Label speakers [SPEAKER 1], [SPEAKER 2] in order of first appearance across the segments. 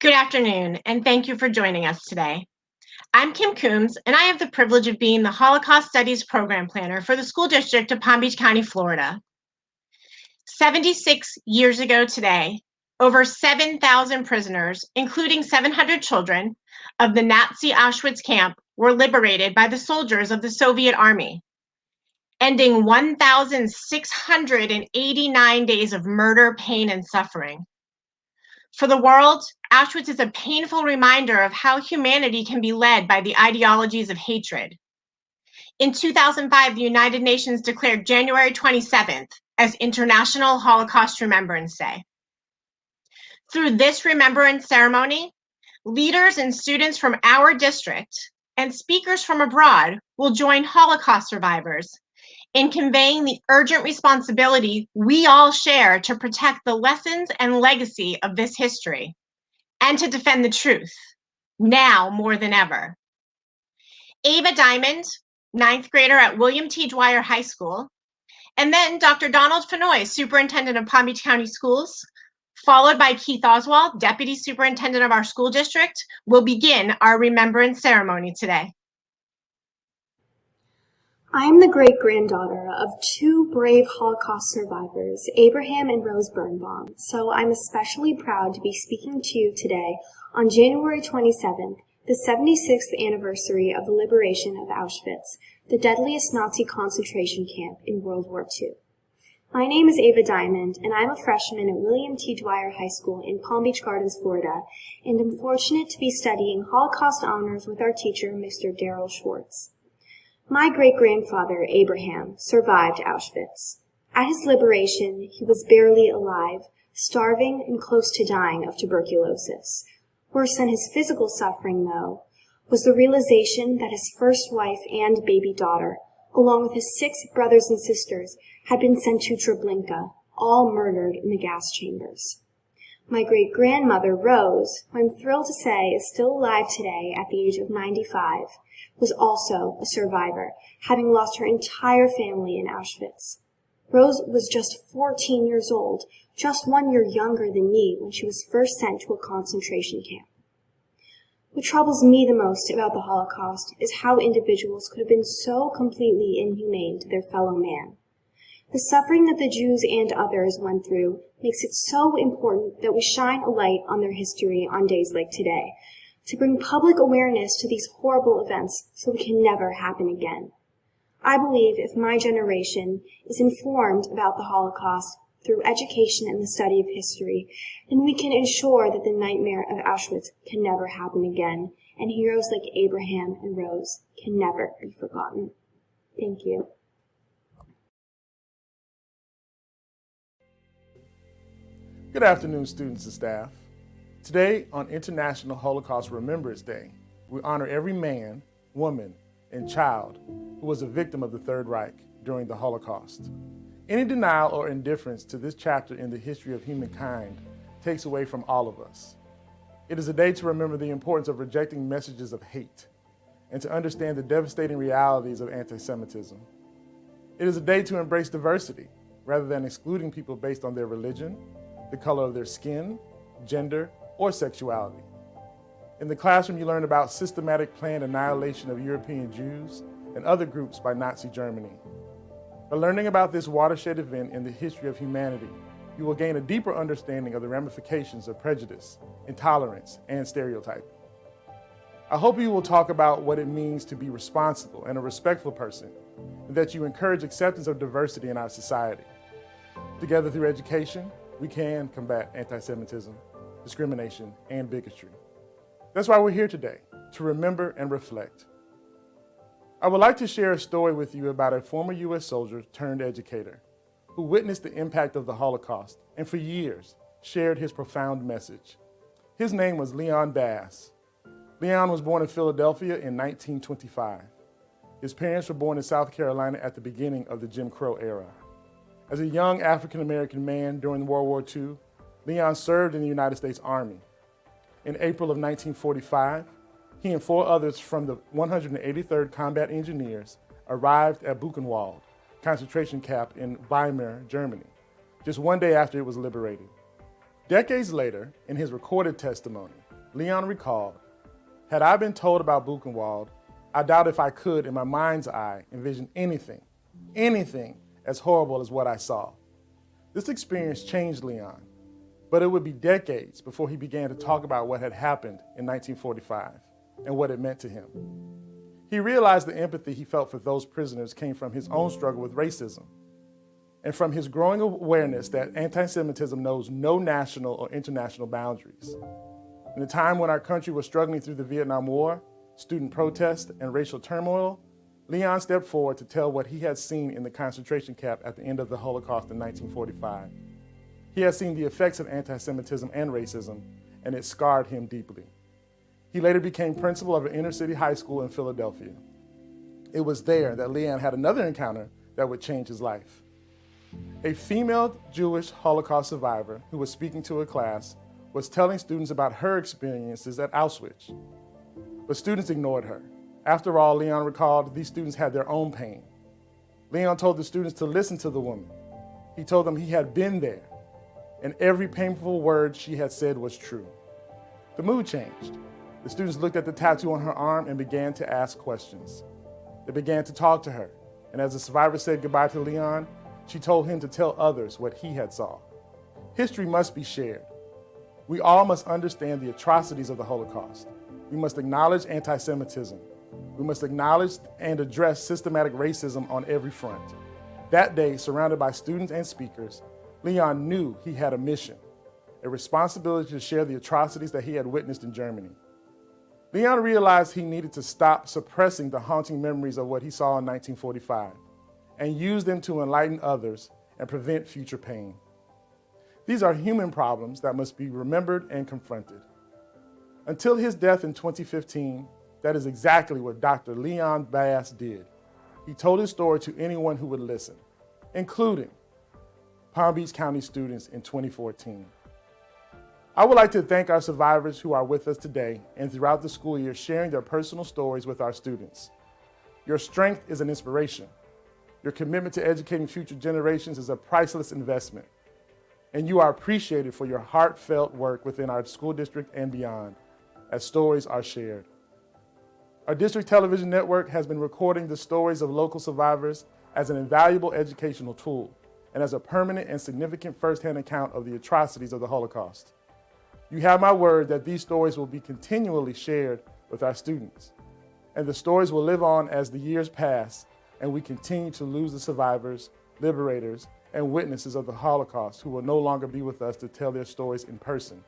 [SPEAKER 1] Good afternoon, and thank you for joining us today. I'm Kim Coombs, and I have the privilege of being the Holocaust Studies Program Planner for the School District of Palm Beach County, Florida. 76 years ago today, over 7,000 prisoners, including 700 children, of the Nazi Auschwitz camp were liberated by the soldiers of the Soviet Army, ending 1,689 days of murder, pain, and suffering. For the world, Auschwitz is a painful reminder of how humanity can be led by the ideologies of hatred. In 2005, the United Nations declared January 27th as International Holocaust Remembrance Day. Through this remembrance ceremony, leaders and students from our district and speakers from abroad will join Holocaust survivors in conveying the urgent responsibility we all share to protect the lessons and legacy of this history and to defend the truth, now more than ever. Ava Diamond, ninth grader at William T. Dwyer High School, and then Dr. Donald Fenoy, Superintendent of Palm Beach County Schools, followed by Keith Oswald, Deputy Superintendent of our school district, will begin our remembrance ceremony today.
[SPEAKER 2] I am the great-granddaughter of two brave Holocaust survivors, Abraham and Rose Birnbaum, so I'm especially proud to be speaking to you today on January 27th, the 76th anniversary of the liberation of Auschwitz, the deadliest Nazi concentration camp in World War II. My name is Ava Diamond, and I'm a freshman at William T. Dwyer High School in Palm Beach Gardens, Florida, and am fortunate to be studying Holocaust honors with our teacher, Mr. Daryl Schwartz. My great-grandfather, Abraham, survived Auschwitz. At his liberation, he was barely alive, starving and close to dying of tuberculosis. Worse than his physical suffering, though, was the realization that his first wife and baby daughter, along with his 6 brothers and sisters, had been sent to Treblinka, all murdered in the gas chambers. My great-grandmother, Rose, who I'm thrilled to say is still alive today at the age of 95, was also a survivor, having lost her entire family in Auschwitz. Rose was just 14 years old, just 1 year younger than me when she was first sent to a concentration camp. What troubles me the most about the Holocaust is how individuals could have been so completely inhumane to their fellow man. The suffering that the Jews and others went through makes it so important that we shine a light on their history on days like today, to bring public awareness to these horrible events so it can never happen again. I believe if my generation is informed about the Holocaust through education and the study of history, then we can ensure that the nightmare of Auschwitz can never happen again, and heroes like Abraham and Rose can never be forgotten. Thank you.
[SPEAKER 3] Good afternoon, students and staff. Today, on International Holocaust Remembrance Day, we honor every man, woman, and child who was a victim of the Third Reich during the Holocaust. Any denial or indifference to this chapter in the history of humankind takes away from all of us. It is a day to remember the importance of rejecting messages of hate and to understand the devastating realities of anti-Semitism. It is a day to embrace diversity rather than excluding people based on their religion, the color of their skin, gender, or sexuality. In the classroom, you learn about systematic planned annihilation of European Jews and other groups by Nazi Germany. By learning about this watershed event in the history of humanity, you will gain a deeper understanding of the ramifications of prejudice, intolerance, and stereotyping. I hope you will talk about what it means to be responsible and a respectful person, and that you encourage acceptance of diversity in our society. Together through education, we can combat anti-Semitism, discrimination, and bigotry. That's why we're here today, to remember and reflect. I would like to share a story with you about a former U.S. soldier turned educator who witnessed the impact of the Holocaust and for years shared his profound message. His name was Leon Bass. Leon was born in Philadelphia in 1925. His parents were born in South Carolina at the beginning of the Jim Crow era. As a young African-American man during World War II, Leon served in the United States Army. In April of 1945, he and 4 others from the 183rd Combat Engineers arrived at Buchenwald concentration camp in Weimar, Germany, just one day after it was liberated. Decades later, in his recorded testimony, Leon recalled, "Had I been told about Buchenwald, I doubt if I could, in my mind's eye, envision anything as horrible as what I saw." This experience changed Leon, but it would be decades before he began to talk about what had happened in 1945 and what it meant to him. He realized the empathy he felt for those prisoners came from his own struggle with racism and from his growing awareness that anti-Semitism knows no national or international boundaries. In a time when our country was struggling through the Vietnam War, student protest, and racial turmoil, Leon stepped forward to tell what he had seen in the concentration camp at the end of the Holocaust in 1945. He had seen the effects of anti-Semitism and racism, and it scarred him deeply. He later became principal of an inner-city high school in Philadelphia. It was there that Leon had another encounter that would change his life. A female Jewish Holocaust survivor who was speaking to a class was telling students about her experiences at Auschwitz. But students ignored her. After all, Leon recalled, these students had their own pain. Leon told the students to listen to the woman. He told them he had been there, and every painful word she had said was true. The mood changed. The students looked at the tattoo on her arm and began to ask questions. They began to talk to her, and as the survivor said goodbye to Leon, she told him to tell others what he had saw. History must be shared. We all must understand the atrocities of the Holocaust. We must acknowledge anti-Semitism. We must acknowledge and address systematic racism on every front. That day, surrounded by students and speakers, Leon knew he had a mission, a responsibility to share the atrocities that he had witnessed in Germany. Leon realized he needed to stop suppressing the haunting memories of what he saw in 1945 and use them to enlighten others and prevent future pain. These are human problems that must be remembered and confronted. Until his death in 2015, that is exactly what Dr. Leon Bass did. He told his story to anyone who would listen, including Palm Beach County students in 2014. I would like to thank our survivors who are with us today and throughout the school year sharing their personal stories with our students. Your strength is an inspiration. Your commitment to educating future generations is a priceless investment. And you are appreciated for your heartfelt work within our school district and beyond, as stories are shared. Our district television network has been recording the stories of local survivors as an invaluable educational tool and as a permanent and significant firsthand account of the atrocities of the Holocaust. You have my word that these stories will be continually shared with our students, and the stories will live on as the years pass and we continue to lose the survivors, liberators, and witnesses of the Holocaust who will no longer be with us to tell their stories in person.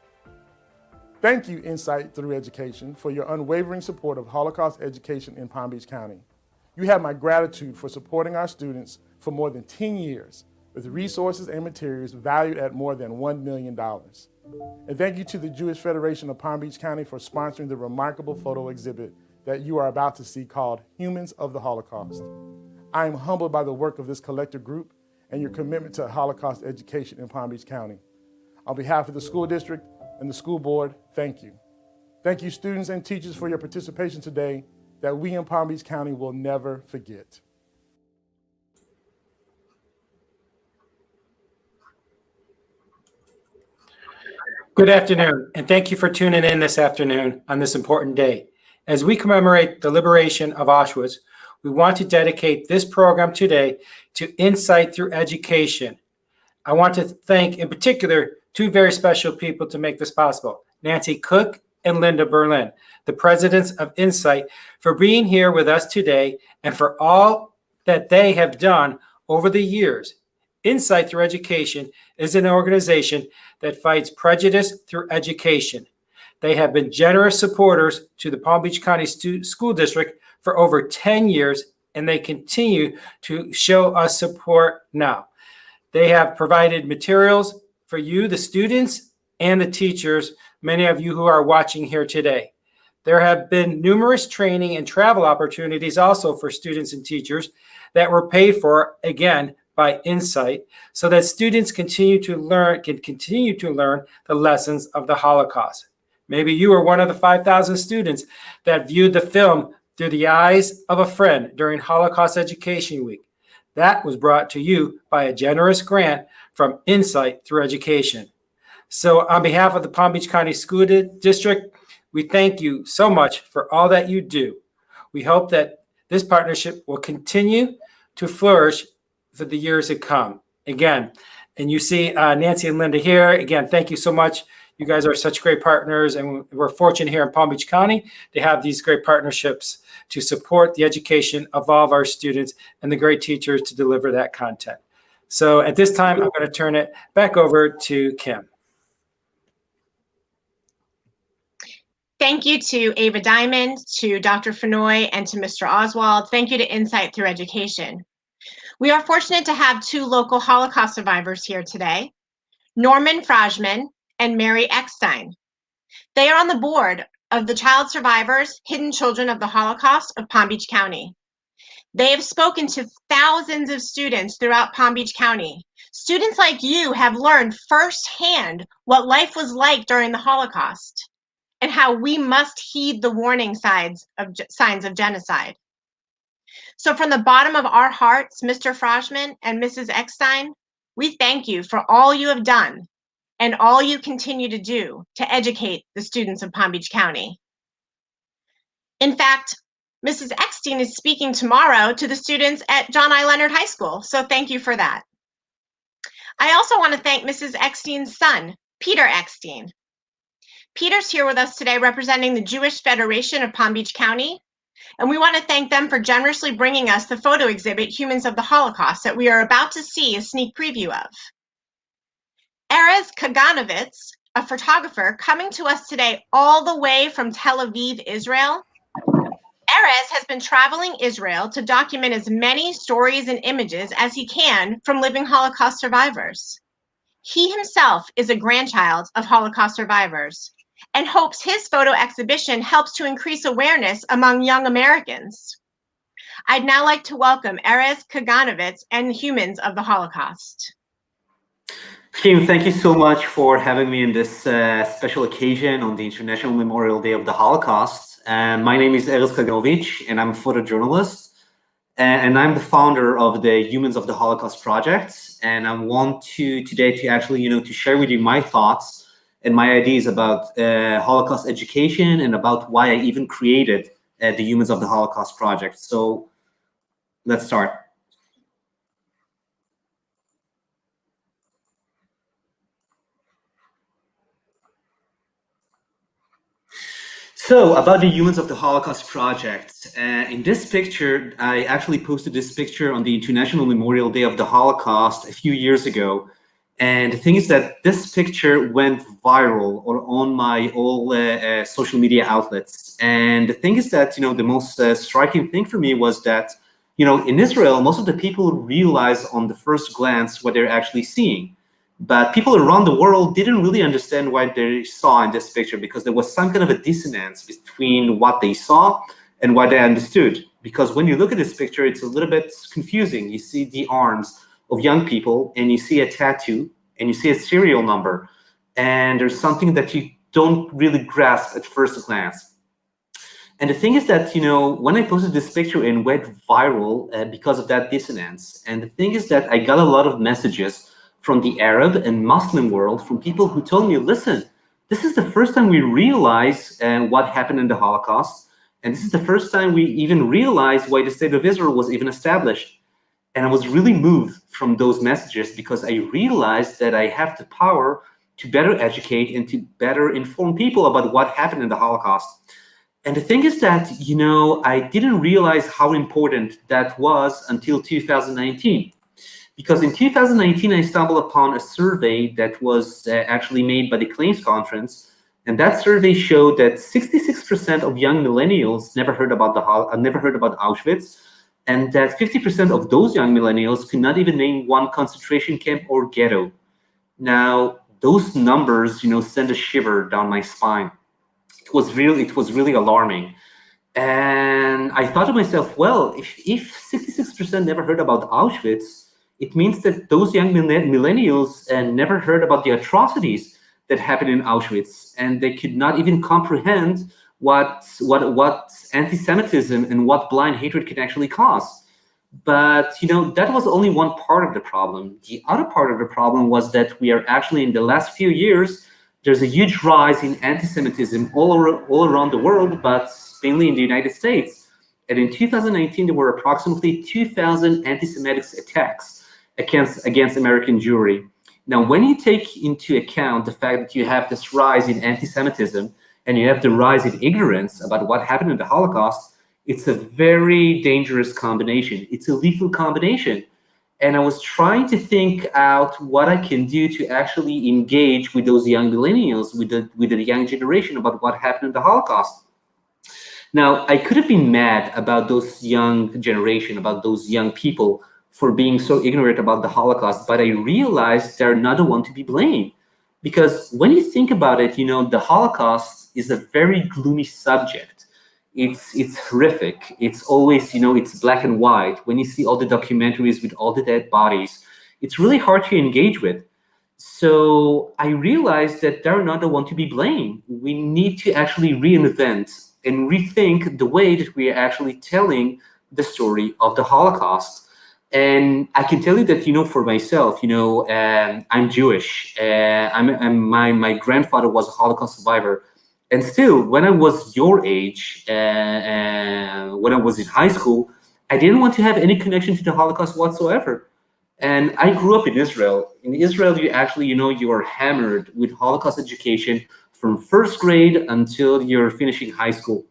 [SPEAKER 3] Thank you, Insight Through Education, for your unwavering support of Holocaust education in Palm Beach County. You have my gratitude for supporting our students for more than 10 years with resources and materials valued at more than $1 million. And thank you to the Jewish Federation of Palm Beach County for sponsoring the remarkable photo exhibit that you are about to see called Humans of the Holocaust. I am humbled by the work of this collective group and your commitment to Holocaust education in Palm Beach County. On behalf of the school district and the school board, thank you. Thank you, students and teachers, for your participation today that we in Palm Beach County will never forget.
[SPEAKER 4] Good afternoon, and thank you for tuning in this afternoon on this important day. As we commemorate the liberation of Auschwitz, we want to dedicate this program today to Insight Through Education. I want to thank, in particular, two very special people to make this possible, Nancy Cook and Linda Berlin, the presidents of Insight, for being here with us today and for all that they have done over the years. Insight Through Education is an organization that fights prejudice through education. They have been generous supporters to the Palm Beach County School District for over 10 years, and they continue to show us support now. They have provided materials for you, the students, and the teachers, many of you who are watching here today. There have been numerous training and travel opportunities also for students and teachers that were paid for, again, by Insight, so that students can continue to learn the lessons of the Holocaust. Maybe you are one of the 5,000 students that viewed the film through the eyes of a friend during Holocaust Education Week. That was brought to you by a generous grant from Insight Through Education. So on behalf of the Palm Beach County School District, We thank you so much for all that you do. We hope that this partnership will continue to flourish for the years to come. Again, and you see Nancy and Linda here. Again, thank you so much. You guys are such great partners, and we're fortunate here in Palm Beach County to have these great partnerships to support the education of all of our students and the great teachers to deliver that content. So at this time, I'm going to turn it back over to Kim.
[SPEAKER 1] Thank you to Ava Diamond, to Dr. Fenoy, and to Mr. Oswald. Thank you to Insight Through Education. We are fortunate to have two local Holocaust survivors here today, Norman Frajman and Mary Eckstein. They are on the board of the Child Survivors, Hidden Children of the Holocaust of Palm Beach County. They have spoken to thousands of students throughout Palm Beach County. Students like you have learned firsthand what life was like during the Holocaust and how we must heed the warning signs of genocide. So from the bottom of our hearts, Mr. Frajman and Mrs. Eckstein, we thank you for all you have done and all you continue to do to educate the students of Palm Beach County. In fact, Mrs. Eckstein is speaking tomorrow to the students at John I. Leonard High School, so thank you for that. I also want to thank Mrs. Eckstein's son, Peter Eckstein. Peter's here with us today representing the Jewish Federation of Palm Beach County, and we want to thank them for generously bringing us the photo exhibit, Humans of the Holocaust, that we are about to see a sneak preview of. Erez Kaganovitz, a photographer coming to us today all the way from Tel Aviv, Israel. Erez has been traveling Israel to document as many stories and images as he can from living Holocaust survivors. He himself is a grandchild of Holocaust survivors and hopes his photo exhibition helps to increase awareness among young Americans. I'd now like to welcome Erez Kaganovitz and Humans of the Holocaust.
[SPEAKER 5] Kim, thank you so much for having me in this special occasion on the International Memorial Day of the Holocaust. My name is Erez Kaganovitz, and I'm a photojournalist. And I'm the founder of the Humans of the Holocaust project. And I want to today to actually, to share with you my thoughts and my ideas about Holocaust education and about why I even created the Humans of the Holocaust project. So let's start. So about the Humans of the Holocaust project, in this picture, I actually posted this picture on the International Memorial Day of the Holocaust a few years ago. And the thing is that this picture went viral on my all social media outlets. And the thing is that, the most striking thing for me was that, in Israel, most of the people realize on the first glance what they're actually seeing. But people around the world didn't really understand what they saw in this picture because there was some kind of a dissonance between what they saw and what they understood. Because when you look at this picture, it's a little bit confusing. You see the arms of young people, and you see a tattoo, and you see a serial number, and there's something that you don't really grasp at first glance. And the thing is that, when I posted this picture, it went viral because of that dissonance. And the thing is that I got a lot of messages from the Arab and Muslim world, from people who told me, listen, this is the first time we realize what happened in the Holocaust. And this is the first time we even realized why the State of Israel was even established. And I was really moved from those messages because I realized that I have the power to better educate and to better inform people about what happened in the Holocaust. And the thing is that, I didn't realize how important that was until 2019. Because in 2019, I stumbled upon a survey that was actually made by the Claims Conference, and that survey showed that 66% of young millennials never heard about Auschwitz, and that 50% of those young millennials could not even name one concentration camp or ghetto. Now, those numbers, send a shiver down my spine. It was really alarming. And I thought to myself, well, if 66% never heard about Auschwitz, it means that those young millennials never heard about the atrocities that happened in Auschwitz, and they could not even comprehend what anti-Semitism and what blind hatred can actually cause. But that was only one part of the problem. The other part of the problem was that we are actually in the last few years there's a huge rise in anti-Semitism all around the world, but mainly in the United States. And in 2019, there were approximately 2,000 anti-Semitic attacks against American Jewry. Now, when you take into account the fact that you have this rise in anti-Semitism and you have the rise in ignorance about what happened in the Holocaust, it's a very dangerous combination. It's a lethal combination. And I was trying to think out what I can do to actually engage with those young millennials, with the young generation about what happened in the Holocaust. Now, I could have been mad about those young generation, about those young people for being so ignorant about the Holocaust, but I realized they're not the one to be blamed. Because when you think about it, you know, the Holocaust is a very gloomy subject. It's horrific. It's always, you know, it's black and white. When you see all the documentaries with all the dead bodies, it's really hard to engage with. So I realized that they're not the one to be blamed. We need to actually reinvent and rethink the way that we are actually telling the story of the Holocaust. And I can tell you that, you know, for myself, you know, I'm Jewish. My grandfather was a Holocaust survivor. And still, when I was your age, when I was in high school, I didn't want to have any connection to the Holocaust whatsoever. And I grew up in Israel. In Israel, you actually, you know, you are hammered with Holocaust education from first grade until you're finishing high school.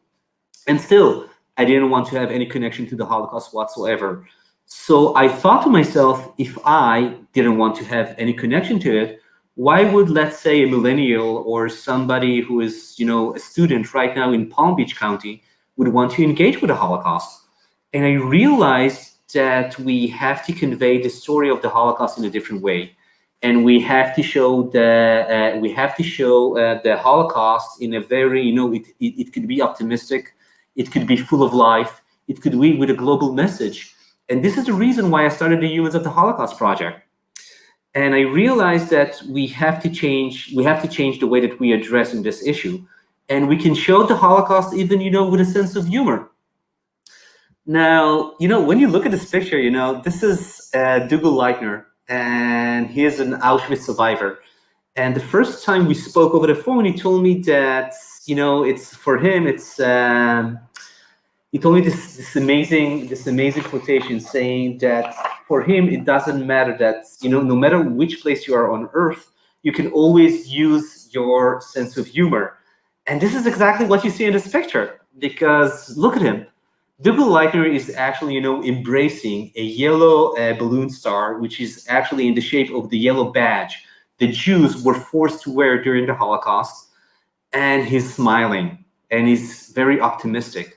[SPEAKER 5] And still, I didn't want to have any connection to the Holocaust whatsoever. So I thought to myself, if I didn't want to have any connection to it, why would, let's say, a millennial or somebody who is, you know, a student right now in Palm Beach County would want to engage with the Holocaust? And I realized that we have to convey the story of the Holocaust in a different way, and we have to show the Holocaust in a very, you know, it could be optimistic, it could be full of life, it could be with a global message. And this is the reason why I started the Humans of the Holocaust project. And I realized that we have to change the way that we address in this issue. And we can show the Holocaust even, you know, with a sense of humor. Now, you know, when you look at this picture, you know, this is Dougal Leitner, and he is an Auschwitz survivor. And the first time we spoke over the phone, he told me that, you know, it's for him, it's, he told me this amazing quotation saying that for him, it doesn't matter that, you know, no matter which place you are on Earth, you can always use your sense of humor. And this is exactly what you see in this picture, because look at him. Dougal Leitner is actually, you know, embracing a yellow balloon star, which is actually in the shape of the yellow badge the Jews were forced to wear during the Holocaust. And he's smiling, and he's very optimistic.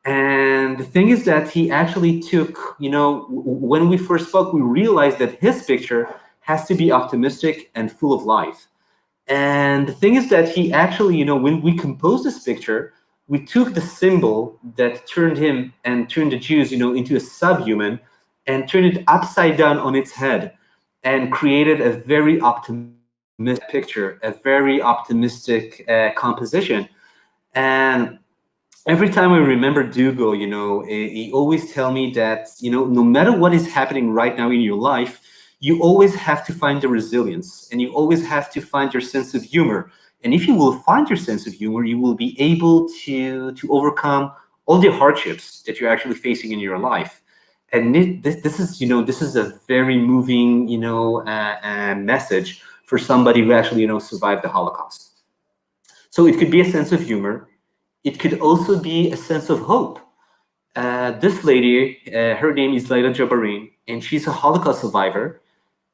[SPEAKER 5] And the thing is that he actually took, you know, when we first spoke, we realized that his picture has to be optimistic and full of life. And the thing is that he actually, you know, when we composed this picture, we took the symbol that turned him and turned the Jews, you know, into a subhuman and turned it upside down on its head and created a very optimistic picture, a very optimistic composition. And every time I remember Dougal, you know, he always tell me that, you know, no matter what is happening right now in your life, you always have to find the resilience, and you always have to find your sense of humor. And if you will find your sense of humor, you will be able to overcome all the hardships that you're actually facing in your life. And this is, you know, this is a very moving, you know, message for somebody who actually, you know, survived the Holocaust. So it could be a sense of humor. It could also be a sense of hope. This lady, her name is Laila Jabarin, and she's a Holocaust survivor.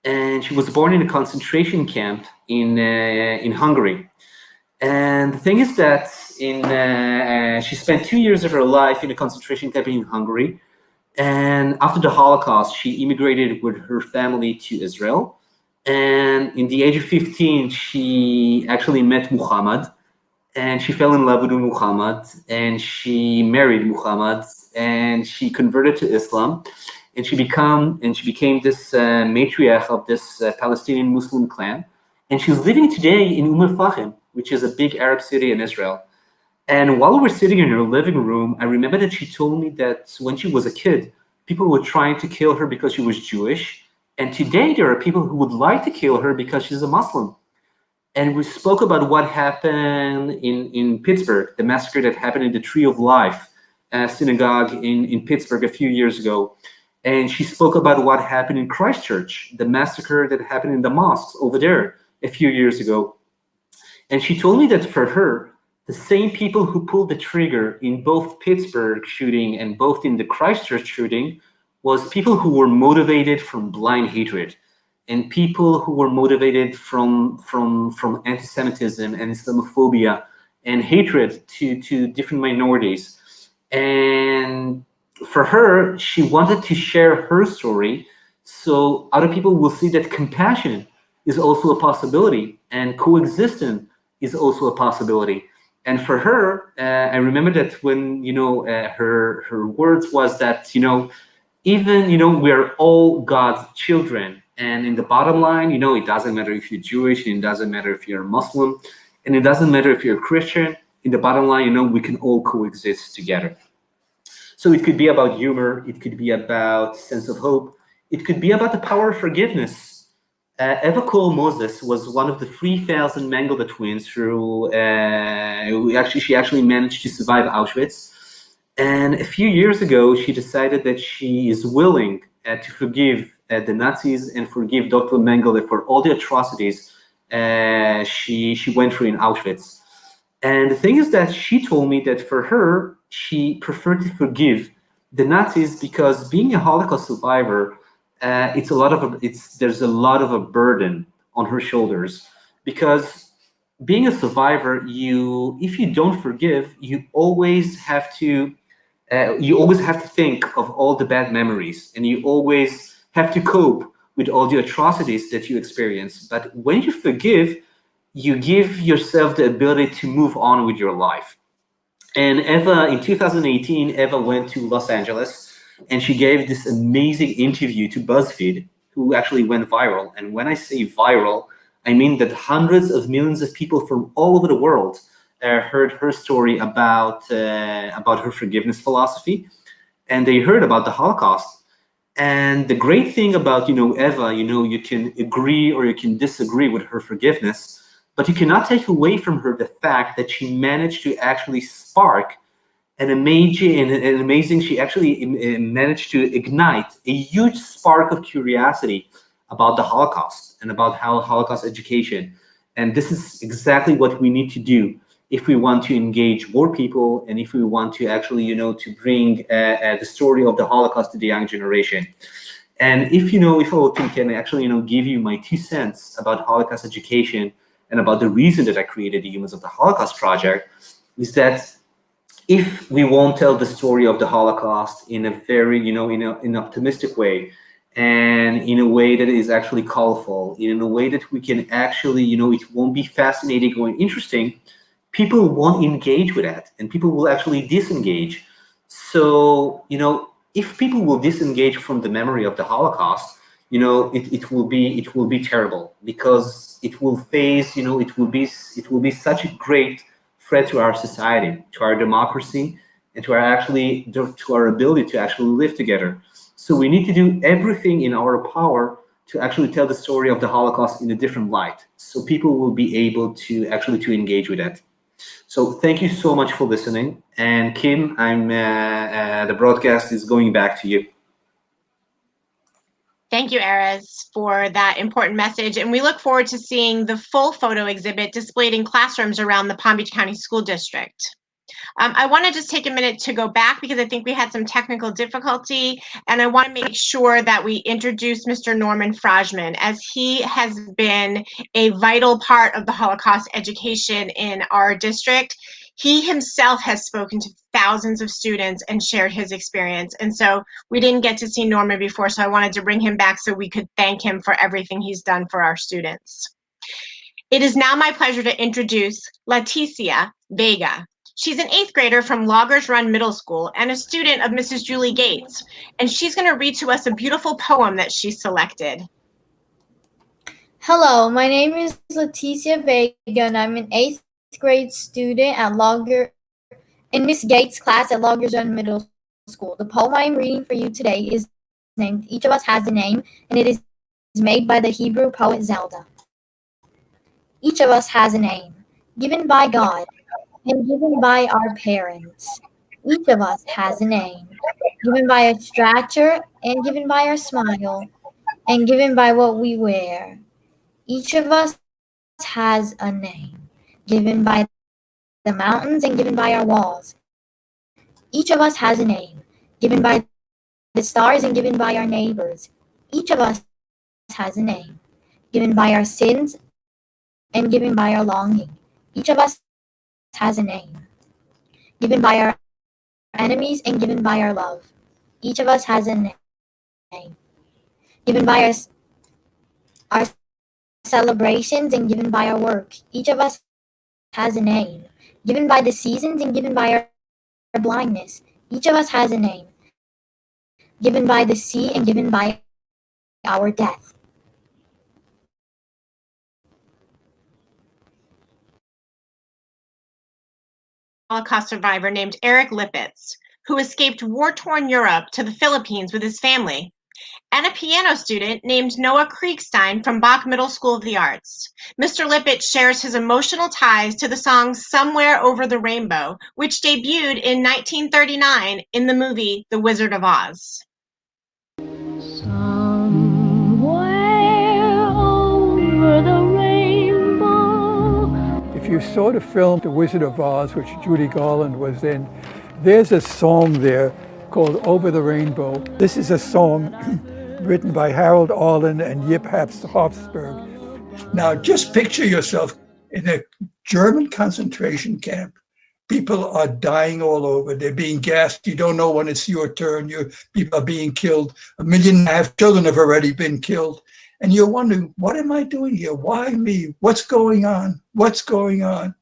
[SPEAKER 5] And she was born in a concentration camp in Hungary. And the thing is that she spent 2 years of her life in a concentration camp in Hungary. And after the Holocaust, she immigrated with her family to Israel. And in the age of 15, she actually met Muhammad. And she fell in love with Muhammad. And she married Muhammad. And she converted to Islam. And she became this matriarch of this Palestinian Muslim clan. And she's living today in Al-Fahim, which is a big Arab city in Israel. And while we were sitting in her living room, I remember that she told me that when she was a kid, people were trying to kill her because she was Jewish. And today there are people who would like to kill her because she's a Muslim. And we spoke about what happened in Pittsburgh, the massacre that happened in the Tree of Life synagogue in Pittsburgh a few years ago. And she spoke about what happened in Christchurch, the massacre that happened in the mosques over there a few years ago. And she told me that for her, the same people who pulled the trigger in both Pittsburgh shooting and both in the Christchurch shooting was people who were motivated from blind hatred, and people who were motivated from anti-Semitism and Islamophobia and hatred to different minorities. And for her, she wanted to share her story so other people will see that compassion is also a possibility and coexistence is also a possibility. And for her, I remember that when, her words was that, even, we're all God's children. And in the bottom line, it doesn't matter if you're Jewish, and it doesn't matter if you're Muslim, and it doesn't matter if you're Christian. In the bottom line, we can all coexist together. So it could be about humor. It could be about sense of hope. It could be about the power of forgiveness. Eva Cole Moses was one of the 3,000 Mengele twins who she actually managed to survive Auschwitz. And a few years ago, she decided that she is willing to forgive the Nazis and forgive Dr. Mengele for all the atrocities she went through in Auschwitz. And the thing is that she told me that for her, she preferred to forgive the Nazis because being a Holocaust survivor, there's a lot of a burden on her shoulders, because being a survivor, if you don't forgive, you always have to think of all the bad memories, and you always have to cope with all the atrocities that you experience. But when you forgive, you give yourself the ability to move on with your life. And Eva, in 2018, Eva went to Los Angeles, and she gave this amazing interview to BuzzFeed, who actually went viral. And when I say viral, I mean that hundreds of millions of people from all over the world heard her story about her forgiveness philosophy, and they heard about the Holocaust. And the great thing about Eva, you can agree or you can disagree with her forgiveness, but you cannot take away from her the fact that she managed to actually spark she actually managed to ignite a huge spark of curiosity about the Holocaust and about Holocaust education. And this is exactly what we need to do if we want to engage more people, and if we want to actually, to bring the story of the Holocaust to the young generation. And if I can actually, give you my 2 cents about Holocaust education and about the reason that I created the Humans of the Holocaust project, is that if we won't tell the story of the Holocaust in a very, in an optimistic way, and in a way that is actually colorful, in a way that we can actually, it won't be fascinating or interesting, people won't engage with that, and people will actually disengage. So, if people will disengage from the memory of the Holocaust, it will be terrible, because it will face, it will be such a great threat to our society, to our democracy, and to our ability to actually live together. So we need to do everything in our power to actually tell the story of the Holocaust in a different light, so people will be able to engage with that. So thank you so much for listening. And Kim, the broadcast is going back to you.
[SPEAKER 1] Thank you, Erez, for that important message. And we look forward to seeing the full photo exhibit displayed in classrooms around the Palm Beach County School District. I want to just take a minute to go back, because I think we had some technical difficulty, and I want to make sure that we introduce Mr. Norman Frajman, as he has been a vital part of the Holocaust education in our district. He himself has spoken to thousands of students and shared his experience. And so we didn't get to see Norman before, so I wanted to bring him back so we could thank him for everything he's done for our students. It is now my pleasure to introduce Leticia Vega. She's an 8th grader from Loggers Run Middle School and a student of Mrs. Julie Gates. And she's going to read to us a beautiful poem that she selected.
[SPEAKER 6] Hello, my name is Leticia Vega, and I'm an 8th grade student in Miss Gates' class at Loggers Run Middle School. The poem I am reading for you today is named Each of Us Has a Name, and it is made by the Hebrew poet Zelda. Each of us has a name, given by God and given by our parents. Each of us has a name, given by our stature and given by our smile and given by what we wear. Each of us has a name, given by the mountains and given by our walls. Each of us has a name, given by the stars and given by our neighbors. Each of us has a name, given by our sins and given by our longing. Each of us has a name, given by our enemies and given by our love. Each of us has a name, given by our celebrations and given by our work. Each of us has a name, given by the seasons and given by our blindness. Each of us has a name, given by the sea and given by our death.
[SPEAKER 1] Holocaust survivor named Erich Lippitz, who escaped war-torn Europe to the Philippines with his family, and a piano student named Noah Kriegstein from Bach Middle School of the Arts. Mr. Lippitz shares his emotional ties to the song Somewhere Over the Rainbow, which debuted in 1939 in the movie The Wizard of Oz.
[SPEAKER 7] If you saw the film The Wizard of Oz, which Judy Garland was in, there's a song there called Over the Rainbow. This is a song written by Harold Arlen and Yip Hofsberg. Now just picture yourself in a German concentration camp. People are dying all over. They're being gassed. You don't know when it's your turn. People are being killed. 1.5 million children have already been killed. And you're wondering, what am I doing here? Why me? What's going on? What's going on?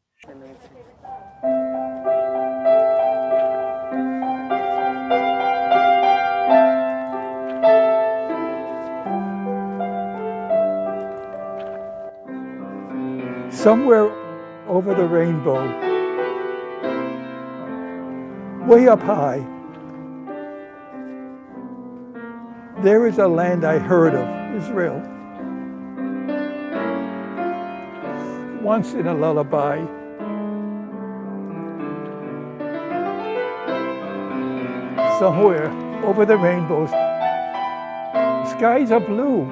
[SPEAKER 7] Somewhere over the rainbow, way up high, there is a land I heard of, Israel. Once in a lullaby. Somewhere over the rainbows, skies are blue.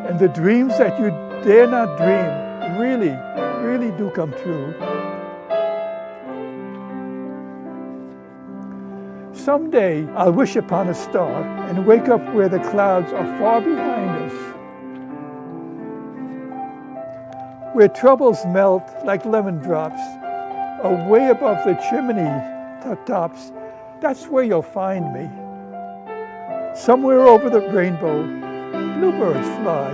[SPEAKER 7] And the dreams that you dare not dream really, really do come true. Someday I'll wish upon a star and wake up where the clouds are far behind us, where troubles melt like lemon drops, away above the chimney tops. That's where you'll find me. Somewhere over the rainbow, bluebirds fly.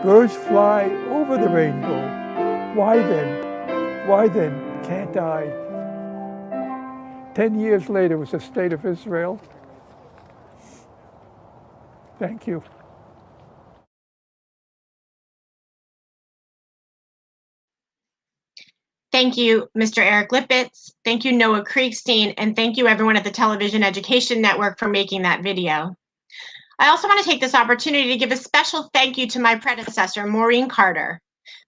[SPEAKER 7] Birds fly over the rainbow. Why then can't I? 10 years later was the state of Israel. Thank you.
[SPEAKER 1] Thank you, Mr. Erich Lippitz. Thank you, Noah Kriegstein, and thank you everyone at the Television Education Network for making that video. I also want to take this opportunity to give a special thank you to my predecessor, Maureen Carter.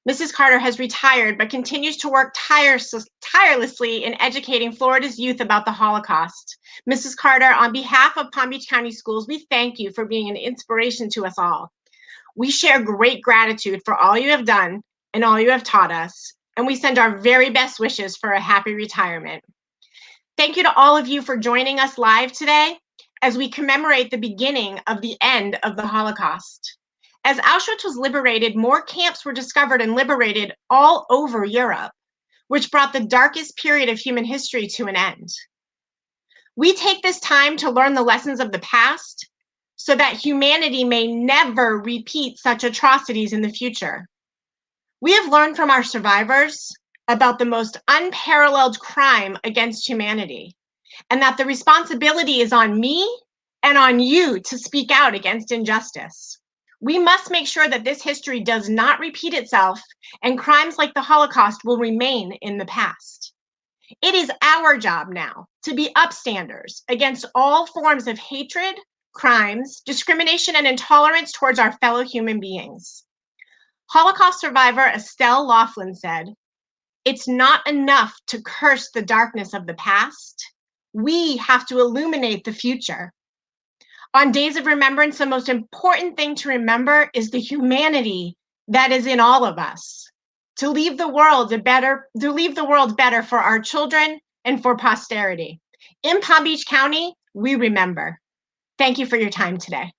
[SPEAKER 1] Mrs. Carter has retired but continues to work tirelessly in educating Florida's youth about the Holocaust. Mrs. Carter, on behalf of Palm Beach County Schools, we thank you for being an inspiration to us all. We share great gratitude for all you have done and all you have taught us, and we send our very best wishes for a happy retirement. Thank you to all of you for joining us live today as we commemorate the beginning of the end of the Holocaust. As Auschwitz was liberated, more camps were discovered and liberated all over Europe, which brought the darkest period of human history to an end. We take this time to learn the lessons of the past so that humanity may never repeat such atrocities in the future. We have learned from our survivors about the most unparalleled crime against humanity, and that the responsibility is on me and on you to speak out against injustice. We must make sure that this history does not repeat itself and crimes like the Holocaust will remain in the past. It is our job now to be upstanders against all forms of hatred, crimes, discrimination, and intolerance towards our fellow human beings. Holocaust survivor Estelle Laughlin said, "It's not enough to curse the darkness of the past. We have to illuminate the future." On days of remembrance, the most important thing to remember is the humanity that is in all of us, to leave the world better for our children and for posterity. In Palm Beach County, we remember. Thank you for your time today.